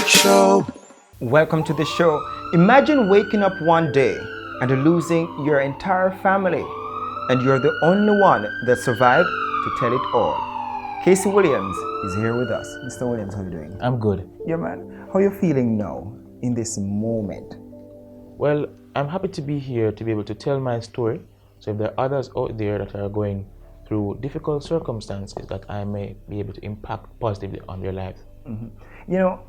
Alrick Show. Welcome to the show. Imagine waking up one day and losing your entire family, and you're the only one that survived to tell it all. Kasey Williams is here with us. Mr. Williams, how are you doing? I'm good. Yeah, man. How are you feeling now in this moment? Well, I'm happy to be here to be able to tell my story. So if there are others out there that are going through difficult circumstances, that I may be able to impact positively on their lives. Mm-hmm. You know,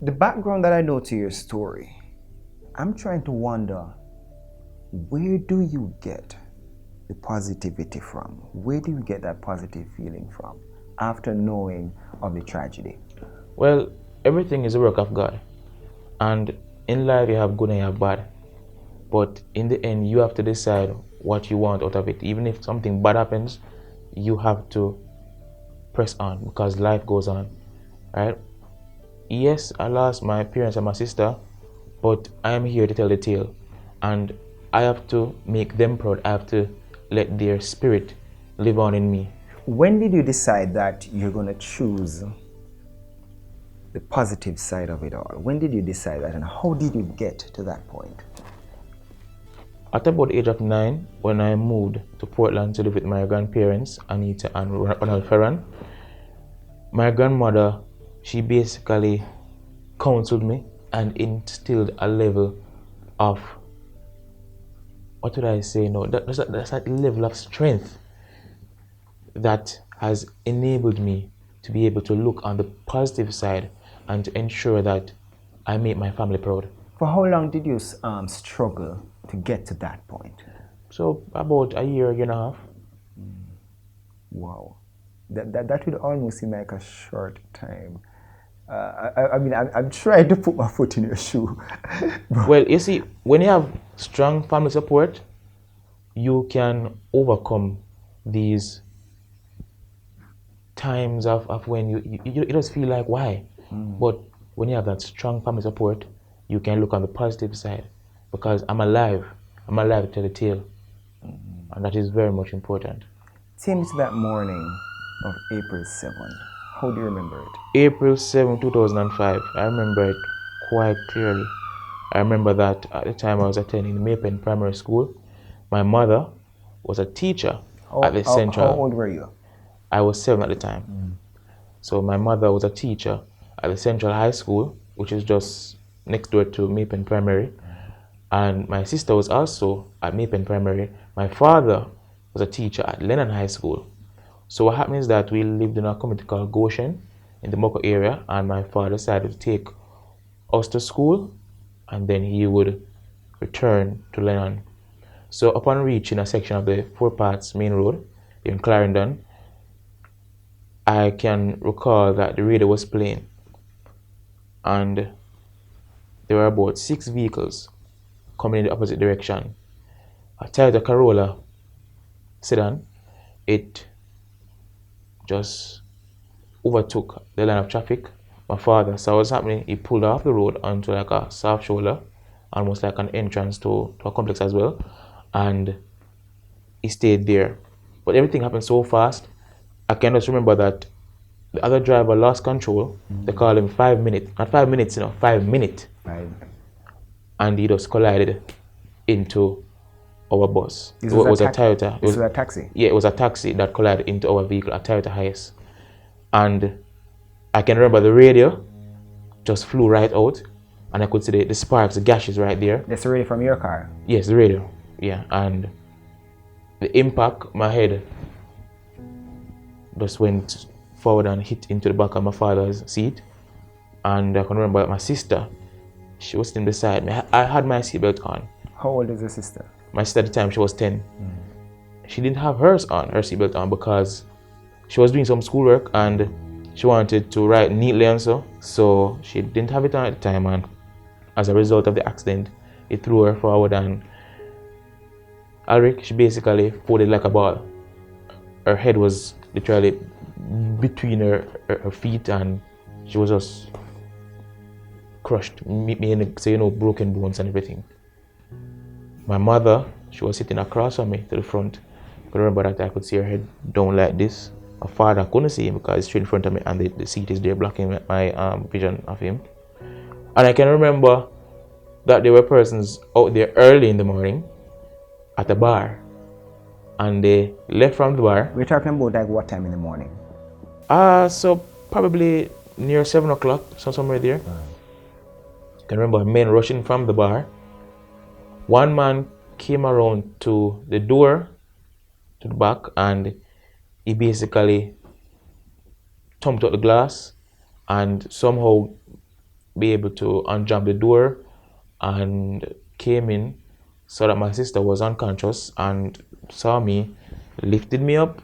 the background that I know to your story, I'm trying to wonder, where do you get the positivity from? Where do you get that positive feeling from after knowing of the tragedy? Well, everything is a work of God. And in life you have good and you have bad. But in the end, you have to decide what you want out of it. Even if something bad happens, you have to press on because life goes on, right? Yes, I lost my parents and my sister, but I am here to tell the tale. And I have to make them proud. I have to let their spirit live on in me. When did you decide that you're going to choose the positive side of it all? When did you decide that, and how did you get to that point? At about the age of 9, when I moved to Portland to live with my grandparents, Anita and Ronald Ferran, my grandmother, she basically counseled me and instilled a level of, what would I say now, that's that level of strength that has enabled me to be able to look on the positive side and to ensure that I make my family proud. For how long did you struggle to get to that point? So about a year and a half. Wow, that would almost seem like a short time. I'm trying to put my foot in your shoe. Well, you see, when you have strong family support, you can overcome these times of when you just feel like, why? But when you have that strong family support, you can look on the positive side because I'm alive to tell the tale. And that is very much important. Take me to that morning of April 7th. How do you remember it? April 7, 2005. I remember it quite clearly. I remember that at the time I was attending Maypen Primary School. My mother was a teacher at the Central. How old were you? I was 7 at the time. So my mother was a teacher at the Central High School, which is just next door to Maypen Primary. And my sister was also at Maypen Primary. My father was a teacher at Lennon High School. So what happened is that we lived in a community called Goshen in the Moko area, and my father decided to take us to school, and then he would return to Lennon. So upon reaching a section of the Four Paths main road in Clarendon, I can recall that the radio was playing, and there were about 6 vehicles coming in the opposite direction. A Toyota Corolla sedan, it just overtook the line of traffic. My father saw what's happening. He pulled off the road onto like a soft shoulder, almost like an entrance to a complex as well, and he stayed there. But everything happened so fast. I can just remember that the other driver lost control. They called him 5 minutes, not 5 minutes, 5 minutes. And he just collided into our bus. It was a Toyota. It was a taxi? Yeah, it was a taxi that collided into our vehicle, a Toyota Hiace. And I can remember the radio just flew right out, and I could see the sparks, the gashes right there. That's the radio from your car? Yes, the radio. Yeah, and the impact, my head just went forward and hit into the back of my father's seat. And I can remember my sister, she was sitting beside me. I had my seatbelt on. How old is your sister? My sister at the time, she was 10. She didn't have her seatbelt on, because she was doing some schoolwork and she wanted to write neatly and so she didn't have it on at the time, and as a result of the accident, it threw her forward, and Alrick, she basically folded like a ball. Her head was literally between her feet, and she was just crushed, broken bones and everything. My mother, she was sitting across from me to the front. I remember that I could see her head down like this. My father couldn't see him because he's straight in front of me, and the seat is there blocking my vision of him. And I can remember that there were persons out there early in the morning at a bar, and they left from the bar. We're talking about like what time in the morning? So probably near 7 o'clock, so somewhere there. I can remember men rushing from the bar. One man came around to the door to the back, and he basically thumped out the glass and somehow be able to unjam the door and came in, saw that my sister was unconscious and saw me, lifted me up,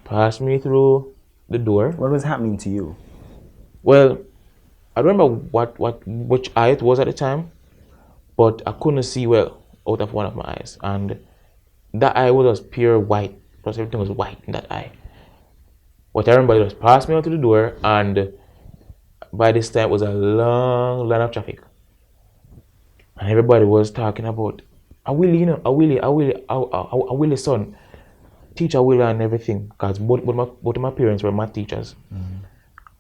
passed me through the door. What was happening to you? Well, I don't remember which eye it was at the time, but I couldn't see well out of one of my eyes, and that eye was just pure white. Plus everything was white in that eye. What I remember, just passed me out to the door, and by this time it was a long line of traffic, and everybody was talking about a Willie, you know, a Willie son, teacher Willie and everything, because both of my parents were math teachers.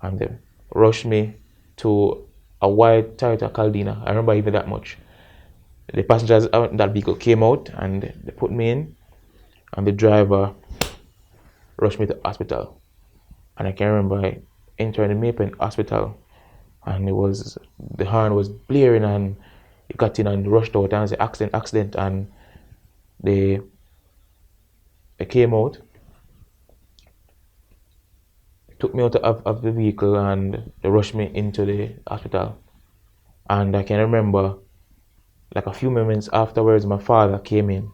And they rushed me to a white Toyota Caldina. I remember even that much. The passengers out in that vehicle came out and they put me in, and the driver rushed me to hospital. And I can remember I entering the Mapen hospital, and the horn was blaring, and he got in and rushed out and said accident, and they came out, took me out of the vehicle, and they rushed me into the hospital. And I can remember, like a few moments afterwards, my father came in.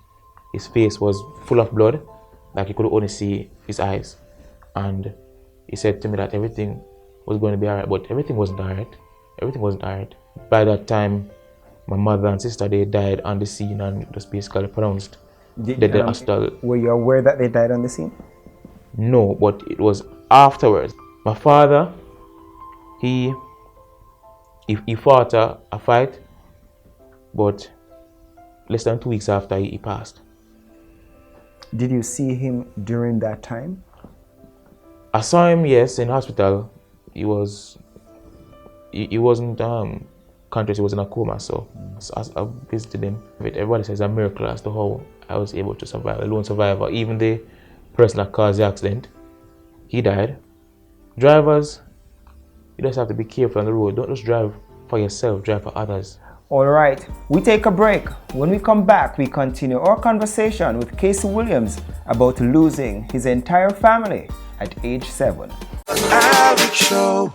His face was full of blood, like you could only see his eyes. And he said to me that everything was going to be alright, but everything wasn't alright. Everything wasn't alright. By that time, my mother and sister, they died on the scene and just basically pronounced dead at the hospital. Were you aware that they died on the scene? No, but it was afterwards. My father, he fought a fight, but less than 2 weeks after he passed. Did you see him during that time? I saw him, yes, in hospital. He wasn't conscious. He was in a coma. So I visited him. Everybody says a miracle as to how I was able to survive. A lone survivor. Even the person that caused the accident, he died. Drivers, you just have to be careful on the road. Don't just drive for yourself. Drive for others. All right, we take a break. When we come back, we continue our conversation with Kasey Williams about losing his entire family at age 7. Alrick Show.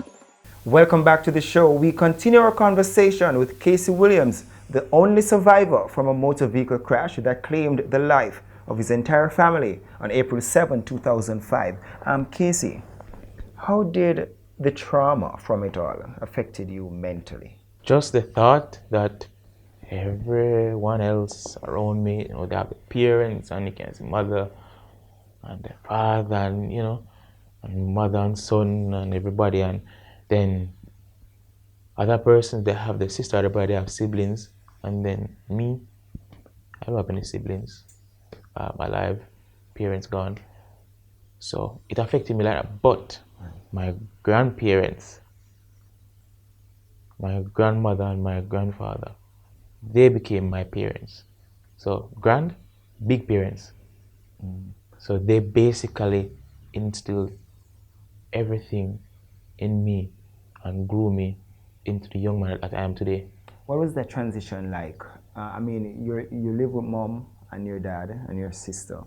Welcome back to the show. We continue our conversation with Kasey Williams, the only survivor from a motor vehicle crash that claimed the life of his entire family on April 7, 2005. Kasey, how did the trauma from it all affected you mentally? Just the thought that everyone else around me, you know, they have the parents, and you can see mother and the father, and you know, and mother and son and everybody, and then other persons, they have the sister, everybody have siblings, and then me, I don't have any siblings alive, parents gone, so it affected me like that. But my grandparents, my grandmother and my grandfather, they became my parents. So big parents. So they basically instilled everything in me and grew me into the young man that I am today. What was that transition like? I mean, you live with mom and your dad and your sister,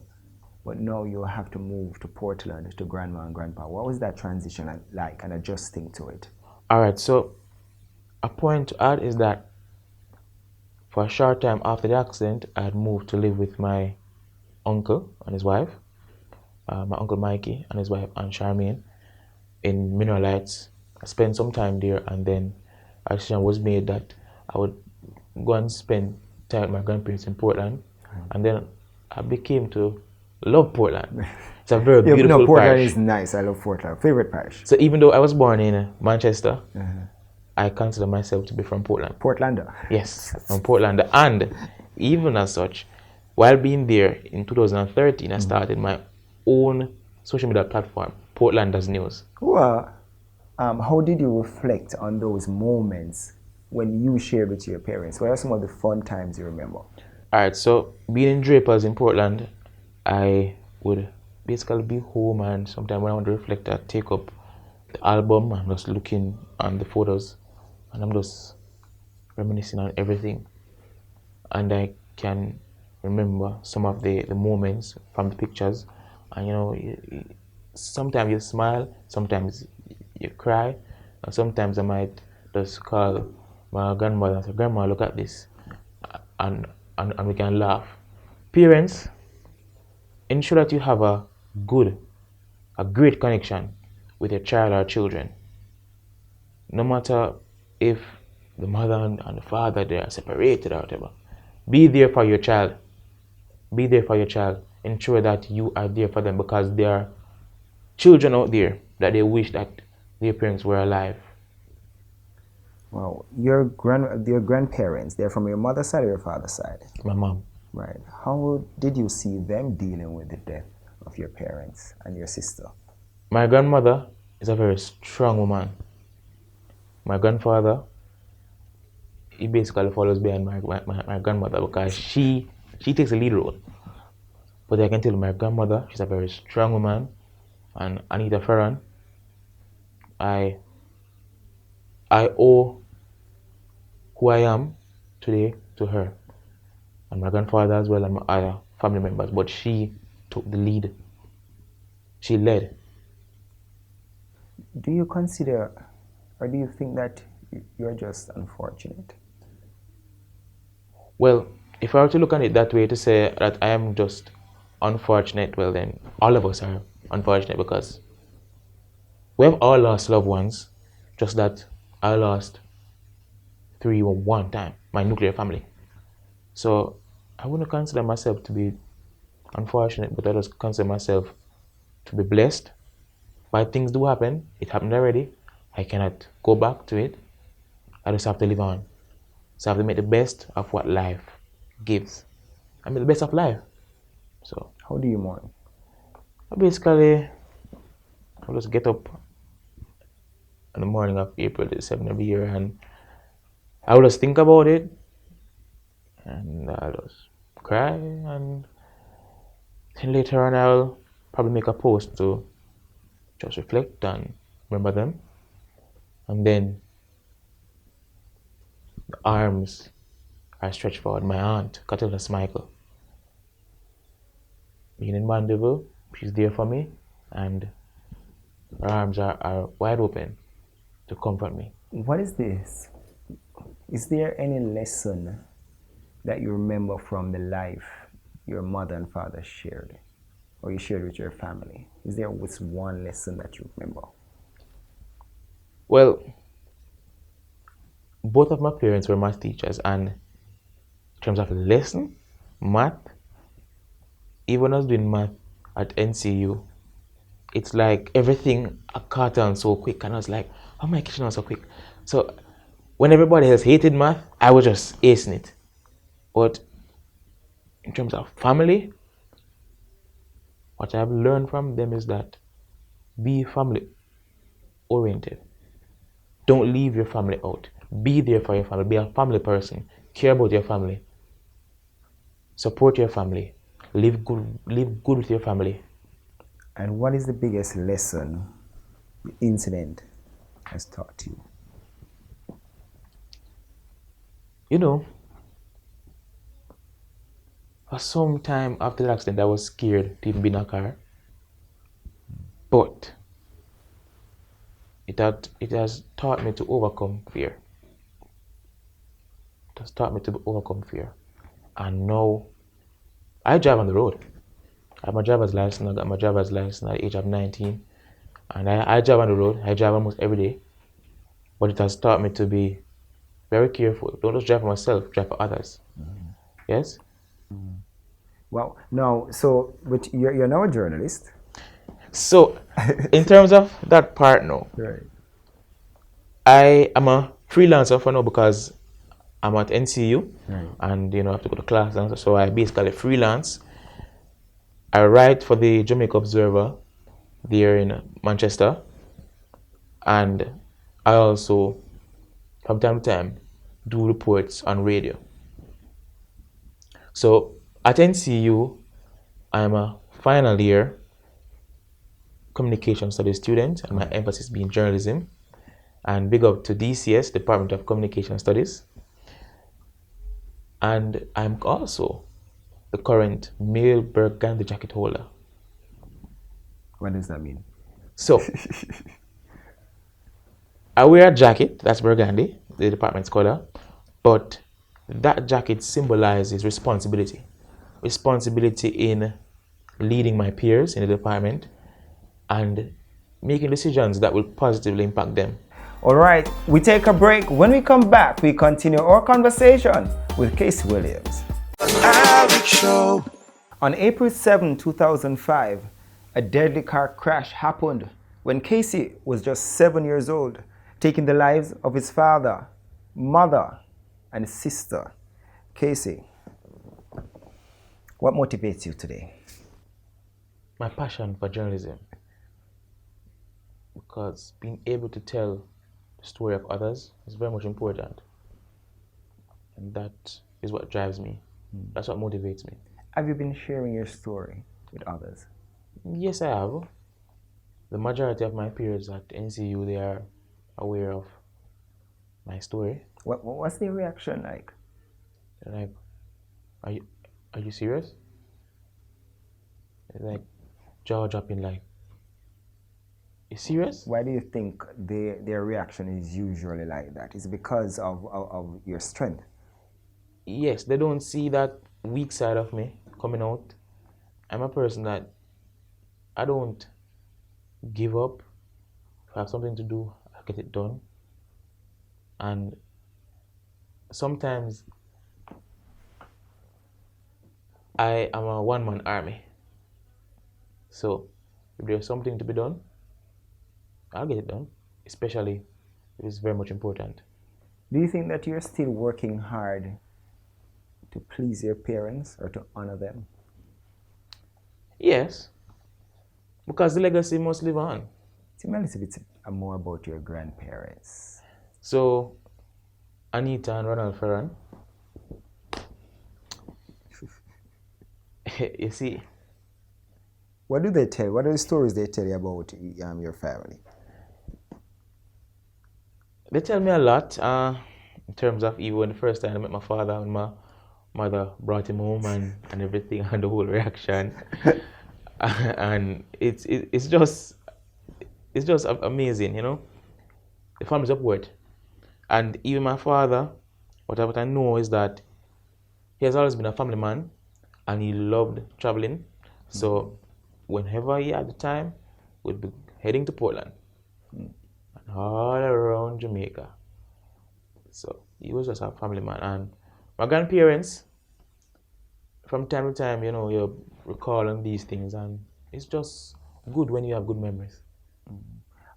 but now you have to move to Portland to grandma and grandpa. What was that transition like and adjusting to it? All right, so a point to add is that for a short time after the accident, I had moved to live with my uncle and his wife, my uncle Mikey and his wife Aunt Charmaine, in Mineral Heights. I spent some time there, and then a decision was made that I would go and spend time with my grandparents in Portland, and then I became to love Portland. It's a very beautiful Portland parish. Portland is nice. I love Portland. Favorite parish. So even though I was born in Manchester, I consider myself to be from Portland. Portlander. Yes, from Portland. And even as such, while being there in 2013, I started my own social media platform, Portlanders News. Well, how did you reflect on those moments when you shared with your parents? What are some of the fun times you remember? Alright, so being in Drapers in Portland, I would basically be home, and sometimes when I want to reflect, I take up the album. I'm just looking on the photos and I'm just reminiscing on everything. And I can remember some of the moments from the pictures. And sometimes you smile, sometimes you cry, and sometimes I might just call my grandmother and say, "Grandma, look at this," and we can laugh. Parents, ensure that you have a great connection with your child or children. No matter if the mother and the father, they are separated or whatever. Be there for your child. Be there for your child. Ensure that you are there for them, because there are children out there that they wish that their parents were alive. Well, your grandparents, they're from your mother's side or your father's side? My mom. Right. How did you see them dealing with the death of your parents and your sister? My grandmother is a very strong woman. My grandfather, he basically follows behind my grandmother, because she takes the lead role. But I can tell you, my grandmother, she's a very strong woman. And Anita Ferran, I owe who I am today to her, and my grandfather as well, and my other family members. But she took the lead. She led. Do you consider, or do you think that you're just unfortunate? Well, if I were to look at it that way, to say that I am just unfortunate, well then all of us are unfortunate, because we have all lost loved ones, just that I lost 3 one time, my nuclear family. So I wouldn't consider myself to be unfortunate, but I just consider myself to be blessed. But things do happen. It happened already. I cannot go back to it. I just have to live on. So I have to make the best of what life gives. I make the best of life. So how do you mourn? Basically, I just get up in the morning of April the 7th every year, and I will just think about it, and I'll just cry, and then later on I'll probably make a post to just reflect and remember them. And then the arms are stretched forward. My aunt, Catalina Michael, being in Mandeville, she's there for me, and her arms are wide open to comfort me. What is this? Is there any lesson that you remember from the life your mother and father shared, or you shared with your family? Is there one lesson that you remember? Well, both of my parents were math teachers, and in terms of lesson, math, even when I was doing math at NCU, it's like everything I caught on so quick, and I was like, how am I catching on so quick? So when everybody else hated math, I was just acing it. But in terms of family, what I've learned from them is that be family oriented. Don't leave your family out. Be there for your family. Be a family person. Care about your family. Support your family. Live good with your family. And what is the biggest lesson the incident has taught you? You know, for some time after the accident, I was scared to even be in a car. But it has taught me to overcome fear. It has taught me to overcome fear. And now I drive on the road. I have my driver's license. I got my driver's license at the age of 19. And I drive on the road. I drive almost every day. But it has taught me to be very careful. Don't just drive for myself, drive for others. Mm-hmm. Yes? Mm-hmm. Well, now, but you're now a journalist. So, in terms of that part now, right. I am a freelancer for now, because I'm at NCU, right. and I have to go to class, and so I basically freelance. I write for the Jamaica Observer there in Manchester, and I also, from time to time, do reports on radio. So at NCU, I'm a final year communication studies student, and my emphasis being journalism. And big up to DCS, Department of Communication Studies. And I'm also the current male Burgundy jacket holder. What does that mean? So I wear a jacket, that's burgundy, the department's color, but that jacket symbolizes responsibility. Responsibility in leading my peers in the department and making decisions that will positively impact them. All right, we take a break. When we come back, we continue our conversation with Kasey Williams. Alrick Show. On April 7, 2005, a deadly car crash happened when Kasey was just 7 years old, taking the lives of his father, mother, and sister. Kasey, what motivates you today? My passion for journalism, because being able to tell the story of others is very much important, and that is what drives me. That's what motivates me. Have you been sharing your story with others? Yes, I have. The majority of my peers at NCU, they are aware of my story. What's the reaction like? They're like, are you serious? They're like jaw dropping, like, you serious? Why do you think their reaction is usually like that? Is it because of your strength? Yes, they don't see that weak side of me coming out. I'm a person that I don't give up. If I have something to do, I get it done. And sometimes I am a one-man army. So if there's something to be done, I'll get it done, especially if it's very much important. Do you think that you're still working hard to please your parents or to honor them? Yes, because the legacy must live on. Tell me a little bit more about your grandparents. So, Anita and Ronald Ferran, you see, What do they tell? What are the stories they tell you about your family? they tell me a lot in terms of even when the first time I met my father and my mother brought him home and everything and the whole reaction. And it's just amazing, you know. The family support. And even my father, what I know is that he has always been a family man and he loved traveling. So whenever he had the time, we'd be heading to Portland and all around Jamaica. So he was just a family man. And my grandparents, from time to time, you know, you're recalling these things, and it's just good when you have good memories.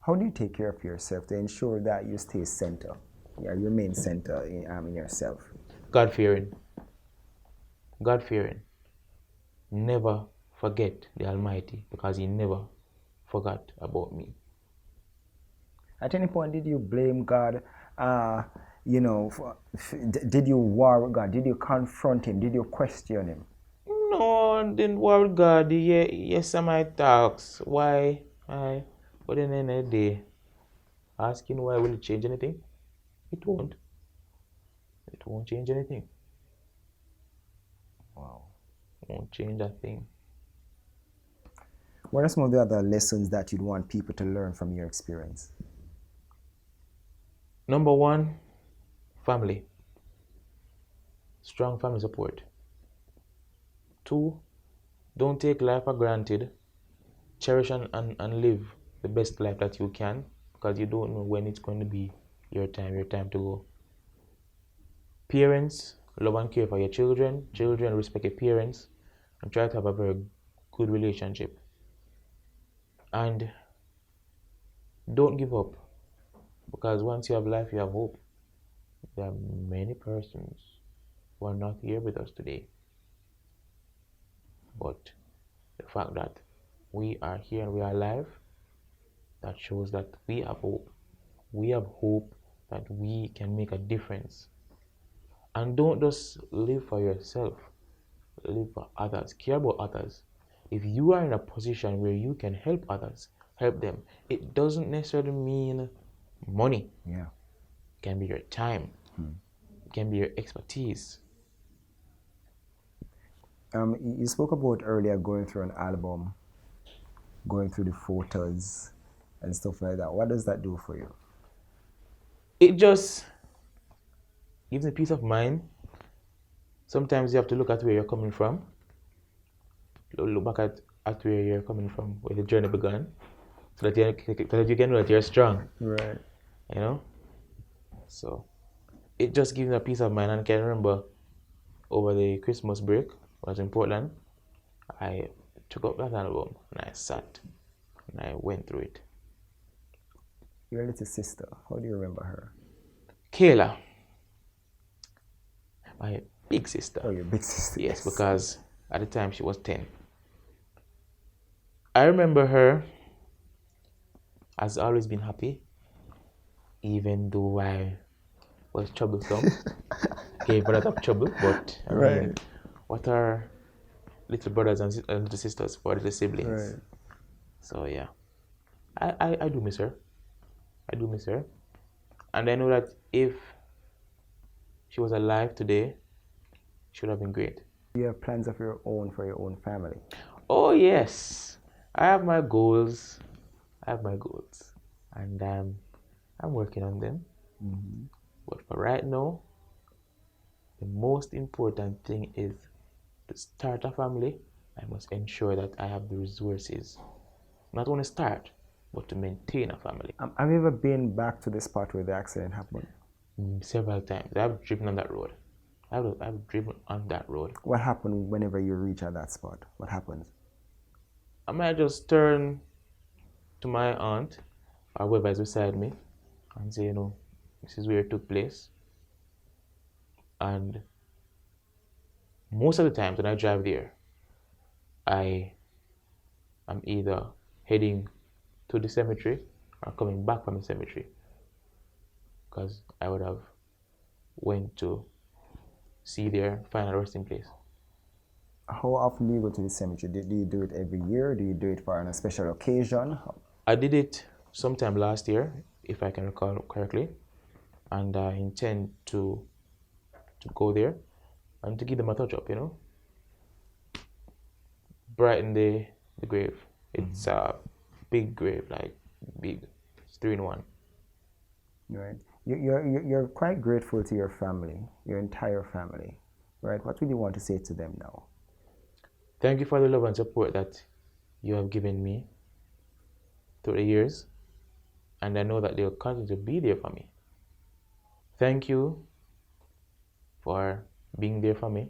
How do you take care of yourself to ensure that you stay center? Yeah, you remain center in yourself. God-fearing. God-fearing. Never forget the Almighty, because He never forgot about me. At any point, did you blame God? Did you war with God? Did you confront Him? Did you question Him? No, I didn't worry with God. Yes, I might ask why. But then in the day, asking why will it change anything? It won't. It won't change anything. Wow. It won't change a thing. What are some of the other lessons that you'd want people to learn from your experience? Number one, family. Strong family support. 2, don't take life for granted. Cherish and live the best life that you can, because you don't know when it's going to be your time to go. Parents, love and care for your children. Children, respect your parents and try to have a very good relationship. And don't give up, because once you have life, you have hope. There are many persons who are not here with us today, but the fact that we are here and we are alive, that shows that we have hope. We have hope that we can make a difference And don't just live for yourself. Live for others. Care about others. If you are in a position where you can help others, help them. It doesn't necessarily mean money. Yeah. It can be your time. It can be your expertise. You spoke about earlier going through an album, going through the photos and stuff like that. What does that do for you? It just gives me peace of mind. Sometimes you have to look at where you're coming from. Look back at where you're coming from, where the journey began, so that you can know that you're strong. Right. You know? So it just gives me a peace of mind. And I can remember over the Christmas break, I was in Portland, I took up that album and I sat and I went through it. Your little sister, how do you remember her? Kayla, my big sister. Oh, your big sister. Yes, because at the time she was 10. I remember her has always been happy, even though I was troublesome. Gave her a lot of trouble, but I mean, what are little brothers and little sisters for little siblings? Right. So yeah, I do miss her. I do miss her. And I know that if she was alive today, she would have been great. Do you have plans of your own for your own family? Oh yes, I have my goals. And I'm working on them. But for right now, the most important thing is to start a family. I must ensure that I have the resources, not only start, but to maintain a family. Have you ever been back to the spot where the accident happened? Several times. I've driven on that road. I've driven on that road. What happened whenever you reach at that spot? What happens? I might just turn to my aunt or whoever is beside me and say, this is where it took place. And most of the times when I drive there, I am either heading to the cemetery or coming back from the cemetery, because I would have went to see their final resting place. How often do you go to the cemetery? Do you do it every year? Do you do it for a special occasion? I did it sometime last year, if I can recall correctly, and I intend to go there and to give them a touch up, brighten the grave. It's a big grave, like big. It's 3-in-1. Right. You're quite grateful to your family, your entire family, right? What would you want to say to them now? Thank you for the love and support that you have given me through the years, and I know that they'll continue to be there for me. Thank you for being there for me,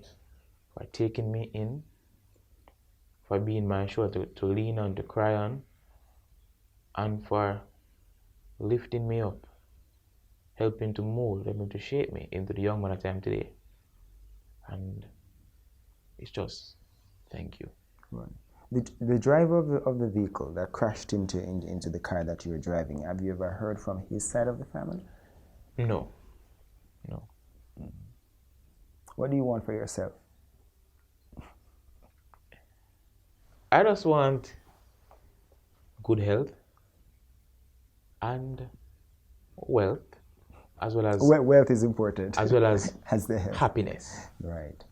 for taking me in, for being my shoulder to lean on, to cry on, and for lifting me up, helping to mold, helping to shape me into the young man that I am today. And it's just thank you. Right. The driver of the vehicle that crashed into the car that you were driving, have you ever heard from his side of the family? No. What do you want for yourself? I just want good health and wealth, as well as wealth is important, as well as the health. happiness. Right.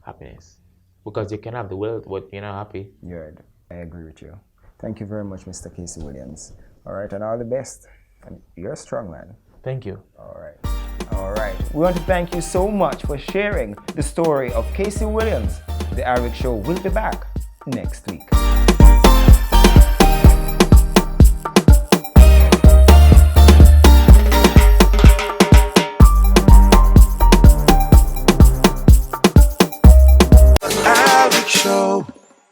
Happiness, because you can have the wealth, but you're not happy. Right. I agree with you. Thank you very much, Mr. Kasey Williams. All right, and all the best. And you're a strong man. Thank you. All right. We want to thank you so much for sharing the story of Kasey Williams. The Alrick Show will be back next week.